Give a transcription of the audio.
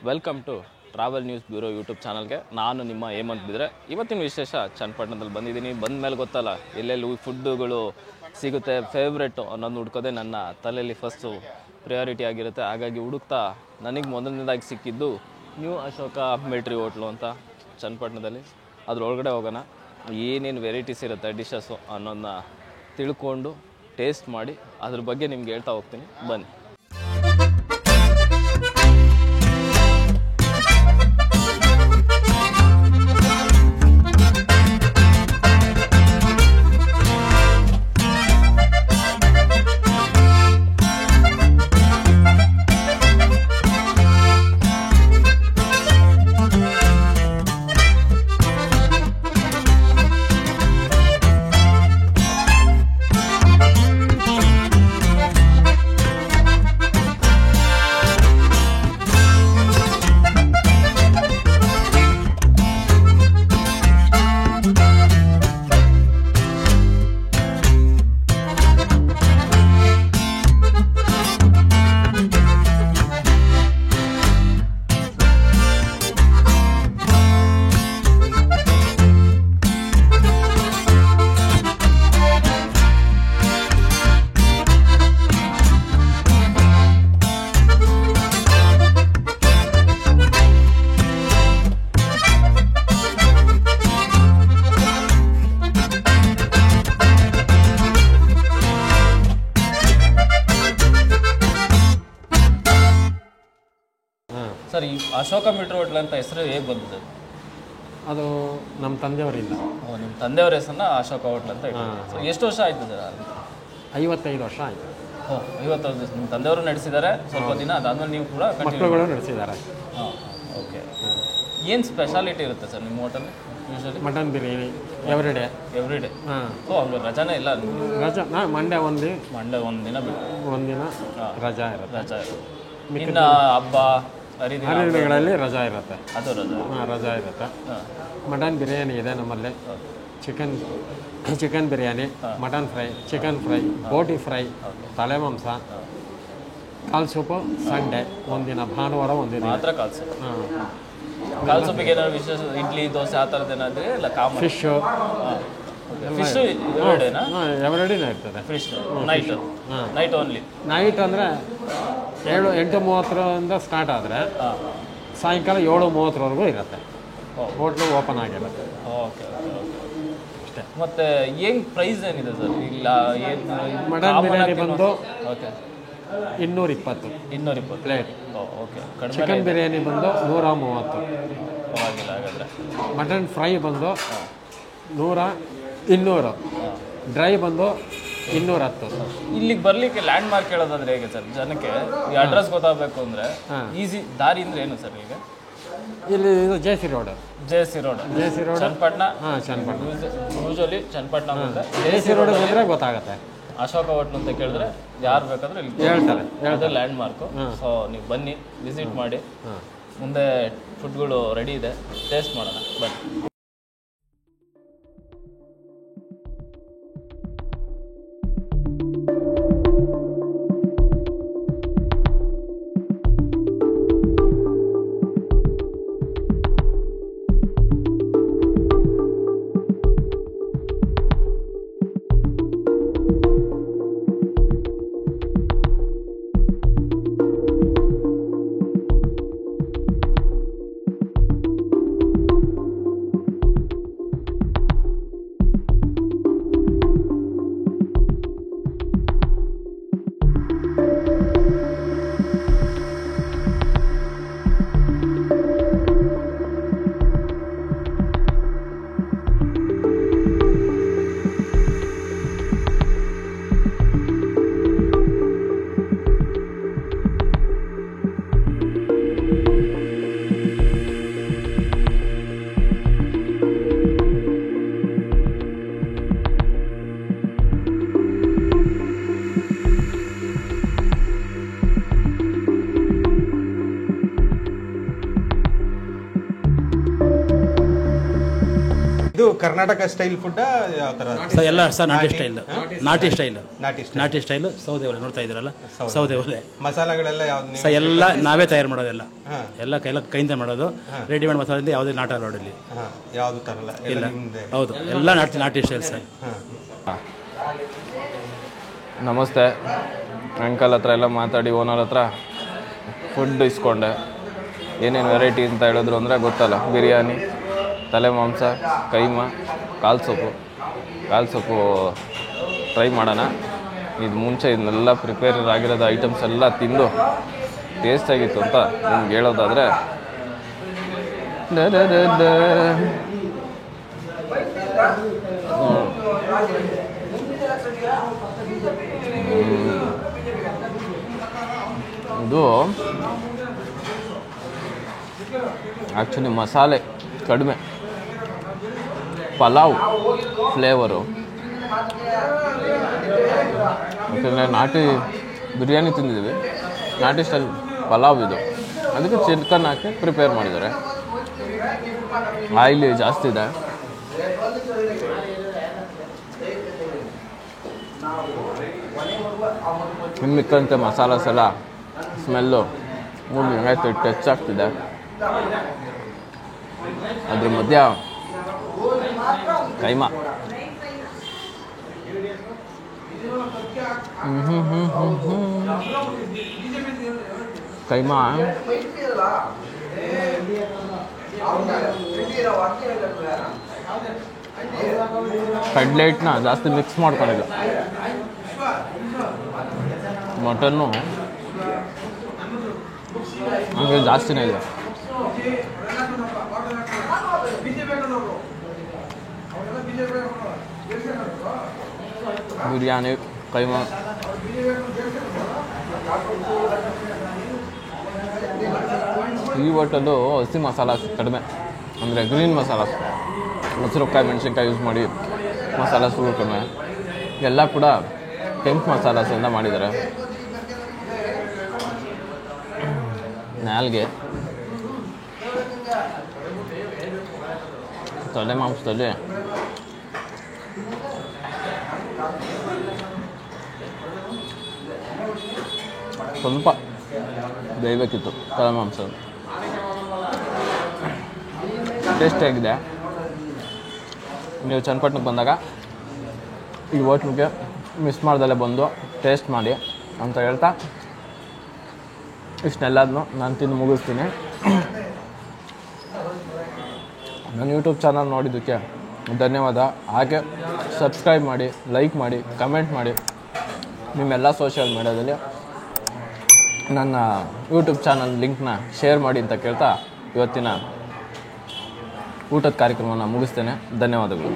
Welcome to travel news bureau YouTube ಚಾನಲ್ಗೆ. ನಾನು ನಿಮ್ಮ ಹೇಮಂತ್ ಬಿದ್ರೆ. ಇವತ್ತಿನ ವಿಶೇಷ ಚನ್ನಪಟ್ಟಣದಲ್ಲಿ ಬಂದಿದ್ದೀನಿ. ಬಂದ ಮೇಲೆ ಗೊತ್ತಲ್ಲ ಎಲ್ಲೆಲ್ಲಿ ಫುಡ್ಡುಗಳು ಸಿಗುತ್ತೆ, ಫೇವ್ರೆಟು ಅನ್ನೋದು ಹುಡ್ಕೋದೆ ನನ್ನ ತಲೆಯಲ್ಲಿ ಫಸ್ಟು ಪ್ರಿಯಾರಿಟಿ ಆಗಿರುತ್ತೆ. ಹಾಗಾಗಿ ಹುಡುಕ್ತಾ ನನಗೆ ಮೊದಲನೇದಾಗಿ ಸಿಕ್ಕಿದ್ದು ನ್ಯೂ ಅಶೋಕ ಮಿಲ್ಟ್ರಿ ಹೋಟ್ಲು ಅಂತ ಚನ್ನಪಟ್ಟಣದಲ್ಲಿ. ಅದ್ರೊಳಗಡೆ ಹೋಗೋಣ, ಏನೇನು ವೆರೈಟೀಸ್ ಇರುತ್ತೆ ಡಿಶಸ್ಸು ಅನ್ನೋದನ್ನ ತಿಳ್ಕೊಂಡು ಟೇಸ್ಟ್ ಮಾಡಿ ಅದ್ರ ಬಗ್ಗೆ ನಿಮ್ಗೆ ಹೇಳ್ತಾ ಹೋಗ್ತೀನಿ, ಬನ್ನಿ. ಸರ್, ಈ ಅಶೋಕ ಮಿಲ್ಟ್ರಿ ಹೋಟ್ಲ್ ಅಂತ ಹೆಸರು ಹೇಗೆ ಬಂದಿದೆ? ಅದು ನಮ್ಮ ತಂದೆಯವರಿಂದ. ನಿಮ್ಮ ತಂದೆಯವ್ರ ಹೆಸರನ್ನ ಅಶೋಕ ಹೋಟ್ಲ್ ಅಂತ ಎಷ್ಟು ವರ್ಷ ಆಯ್ತು ಸರ್? 55 ವರ್ಷ ಆಯಿತು. 50 ವರ್ಷ ನಿಮ್ಮ ತಂದೆಯವರು ನಡೆಸಿದ್ದಾರೆ ಸ್ವಲ್ಪ ದಿನ, ಅದಾದ್ಮೇಲೆ ನೀವು ಕೂಡ ಮಕ್ಕಳುಗಳು ನಡೆಸಿದ್ದಾರೆ. ಹಾಂ, ಓಕೆ. ಏನು ಸ್ಪೆಷಾಲಿಟಿ ಇರುತ್ತೆ ಸರ್ ನಿಮ್ಮ hotel? Usually mutton biryani every day. ಹಾಂ. ಅವ್ರು ರಜಾನೇ ಇಲ್ಲ? ರಜಾ ಮಂಡೇ ಒಂದು ದಿನ ಬಿಟ್ಟು ಒಂದಿನ ರಜಾ ಇರುತ್ತೆ. ರಜಾ ಇರುತ್ತೆ. ಇನ್ನು ಹಬ್ಬ ಹರಿದಿನಗಳಲ್ಲಿ ರಜಾ ಇರುತ್ತೆ. ಅದು ರಜಾ ಇರುತ್ತೆ. ಮಟನ್ ಬಿರಿಯಾನಿ ಇದೆ ನಮ್ಮಲ್ಲಿ. Chicken biryani, mutton fry, chicken fry, boti fry, ತಲೆ ಮಾಂಸ, ಕಾಲ್ ಸೂಪು ಸಂಡೇ ಒಂದಿನ, ಭಾನುವಾರ ಒಂದಿನ ಮಾತ್ರ ಕಾಲ್ ಸೂಪ್. ಕಾಲ್ ಸೂಪಿಗೆ ಏನಾದ್ರು ವಿಶೇಷ ಇಡ್ಲಿ ದೋಸೆ ಆ ಥರದ್ದು ಏನಾದರೆ ಇಲ್ಲ? ಫಿಶ್ಶು ಎವ್ರಿಡೇನೇ ಇರ್ತದೆ. Fish night only. ನೈಟ್ ಅಂದರೆ 8:30 ಸ್ಟಾರ್ಟ್ ಆದರೆ ಸಾಯಂಕಾಲ 7:30ವರೆಗೂ ಇರುತ್ತೆ. ಹೋಟ್ಲು ಓಪನ್ ಆಗಿರುತ್ತೆ. ಓಕೆ, ಅಷ್ಟೇ. ಮತ್ತು ಏನು ಪ್ರೈಸ್ ಏನಿದೆ ಸರ್? ಇಲ್ಲ ಮಟನ್ ಬಿರಿಯಾನಿ ಬಂದು okay 220 plate. Okay. Chicken biryani ಬಂದು 130. ಪರವಾಗಿಲ್ಲ ಹಾಗಾದರೆ. ಮಟನ್ ಫ್ರೈ ಬಂದು 200. ಡ್ರೈ ಬಂದು 210. ಇಲ್ಲಿಗೆ ಬರ್ಲಿಕ್ಕೆ ಲ್ಯಾಂಡ್ ಮಾರ್ಕ್ ಹೇಳೋದಾದ್ರೆ ಹೇಗೆ ಸರ್? ಜನಕ್ಕೆ ಈ ಅಡ್ರೆಸ್ ಗೊತ್ತಾಗಬೇಕು ಅಂದರೆ ಈಸಿ ದಾರಿ ಅಂದರೆ ಏನು ಸರ್? ಈಗ ಇಲ್ಲಿ ಇದು JC. Road Channapatna. Usually Channapatna ಬಂದರೆ ಜೆ.ಸಿ. ರೋಡ್ ಬಂದರೆ ಗೊತ್ತಾಗುತ್ತೆ. ಅಶೋಕ ಹೋಟ್ಲು ಅಂತ ಕೇಳಿದ್ರೆ ಯಾರು ಬೇಕಾದ್ರೆ ಇಲ್ಲಿ ಹೇಳ್ತಾರೆ ಲ್ಯಾಂಡ್ ಮಾರ್ಕು. ಸೊ ನೀವು ಬನ್ನಿ, ವಿಸಿಟ್ ಮಾಡಿ. ಮುಂದೆ ಫುಡ್ಗಳು ರೆಡಿ ಇದೆ, ಟೇಸ್ಟ್ ಮಾಡೋಣ, ಬನ್ನಿ. ಇದು ಕರ್ನಾಟಕ ಸ್ಟೈಲ್ ಫುಡ್ ಯಾವ ಥರ ಸರ್ ಎಲ್ಲ ಸರ್ ನಾಟಿ ಸ್ಟೈಲ್ ನಾಟಿ ಸ್ಟೈಲ್ ನಾಟಿ ನಾಟಿ ಸ್ಟೈಲು ಸೌದೆ ಒಲೆ ನೋಡ್ತಾ ಇದ್ದೀರಲ್ಲ ಸೌದೆ ಒಲೆ ಮಸಾಲೆಗಳೆಲ್ಲ ಯಾವ್ದು ಸರ್ ಎಲ್ಲ ನಾವೇ ತಯಾರು ಮಾಡೋದೆಲ್ಲ ಹಾಂ. ಎಲ್ಲ ಕೈಯಿಂದ ಮಾಡೋದು ರೆಡಿಮೇಡ್ ಮಸಾಲೆಯಿಂದ ಯಾವುದೇ ನಾಟ ರೋಡಲ್ಲಿ ಹಾಂ ಯಾವುದು ತರಲ್ಲ ಎಲ್ಲ ನಿಮ್ಮದೇ ಹೌದು ಎಲ್ಲ ನಾಟಿ ಸ್ಟೈಲ್ ಸರ್. ಹಾಂ ನಮಸ್ತೆ. ಅಂಕಲ್ ಹತ್ರ ಎಲ್ಲ ಮಾತಾಡಿ ಓನರ್ ಹತ್ರ ಫುಡ್ ಇಸ್ಕೊಂಡೆ. ಏನೇನು ವೆರೈಟಿ ಅಂತ ಹೇಳಿದ್ರು ಅಂದರೆ ಗೊತ್ತಲ್ಲ, ಬಿರಿಯಾನಿ, ತಲೆ ಮಾಂಸ, ಕೈಮಾ, ಕಾಲು ಸೊಪ್ಪು ಟ್ರೈ ಮಾಡೋಣ. ಇದು ಮುಂಚೆ ಇದನ್ನೆಲ್ಲ ಪ್ರಿಪೇರ್ ಆಗಿರೋದು ಐಟಮ್ಸ್ ಎಲ್ಲ ತಿಂದು ಟೇಸ್ಟಾಗಿತ್ತು ಅಂತ ನಿಮ್ಗೆ ಹೇಳೋದಾದರೆ ಇದು ಆ್ಯಕ್ಚುಲಿ ಮಸಾಲೆ ಕಡಿಮೆ, ಪಲಾವ್ ಫ್ಲೇವರು. ಯಾಕಂದರೆ ನಾಟಿ ಬಿರಿಯಾನಿ ತಿಂದಿದ್ದೀವಿ, ನಾಟಿ ಸ್ಟೈಲ್ ಪಲಾವ್ ಇದು. ಅದಕ್ಕೆ ಚಿಕನ್ ಹಾಕಿ ಪ್ರಿಪೇರ್ ಮಾಡಿದ್ದಾರೆ. ಆಯಿಲಿ ಜಾಸ್ತಿ ಇದೆ. ಮಿಕ್ಕಂತೆ ಮಸಾಲಾಸ್ ಎಲ್ಲ ಸ್ಮೆಲ್ಲು ಮೂರು ಹೆಂಗಾಯ್ತು ಟಚ್ ಆಗ್ತಿದೆ. ಅದ್ರ ಮಧ್ಯ ಕೈಮಾ ಕೈಮಾ ಕಡ್ಲೆಟ್ನ ಜಾಸ್ತಿ ಮಿಕ್ಸ್ ಮಾಡ್ಕೊಂಡಿಲ್ಲ. ಮಟನ್ನು ಹಂಗೆ ಜಾಸ್ತಿನೇ ಇದೆ. ಬಿರಿಯಾನಿ, ಕೈಮಾ, ಈ ಹೋಟೆಲು ಹಸಿ ಮಸಾಲ ಕಡಿಮೆ, ಅಂದರೆ ಗ್ರೀನ್ ಮಸಾಲ, ಮೊಸರುಕಾಯಿ ಮೆಣಸಿನ್ಕಾಯಿ ಯೂಸ್ ಮಾಡಿ ಮಸಾಲ ಸುರು ಕಡಿಮೆ. ಎಲ್ಲ ಕೂಡ ಕೆಂಪು ಮಸಾಲಾಸಿಂದ ಮಾಡಿದ್ದಾರೆ. ನಾಲ್ಗೆ ತಲೆ ಮಾಂಸದಲ್ಲಿ ಸ್ವಲ್ಪ ಬೇಯಬೇಕಿತ್ತು. ತಲೆ ಮಾಂಸ ಟೇಸ್ಟಿಯಾಗಿದೆ. ನೀವು ಚನ್ನಪಟ್ಟಣಕ್ಕೆ ಬಂದಾಗ ಈ ಹೋಟ್ಲಿಗೆ ಮಿಸ್ ಮಾಡ್ದಲ್ಲೇ ಬಂದು ಟೇಸ್ಟ್ ಮಾಡಿ ಅಂತ ಹೇಳ್ತಾ ಇಷ್ಟನ್ನೆಲ್ಲದನ್ನು ನಾನು ತಿಂದು ಮುಗಿಸ್ತೀನಿ. ನನ್ನ ಯೂಟ್ಯೂಬ್ ಚಾನಲ್ ನೋಡಿದ್ದಕ್ಕೆ ಧನ್ಯವಾದ. ಹಾಗೆ ಸಬ್ಸ್ಕ್ರೈಬ್ ಮಾಡಿ, ಲೈಕ್ ಮಾಡಿ, ಕಮೆಂಟ್ ಮಾಡಿ, ನಿಮ್ಮೆಲ್ಲ ಸೋಷಿಯಲ್ ಮೀಡಿಯಾದಲ್ಲಿ ನನ್ನ ಯೂಟ್ಯೂಬ್ ಚಾನಲ್ ಲಿಂಕ್ನ ಶೇರ್ ಮಾಡಿ ಅಂತ ಕೇಳ್ತಾ ಇವತ್ತಿನ ಊಟದ ಕಾರ್ಯಕ್ರಮನ ಮುಗಿಸ್ತೇನೆ. ಧನ್ಯವಾದಗಳು.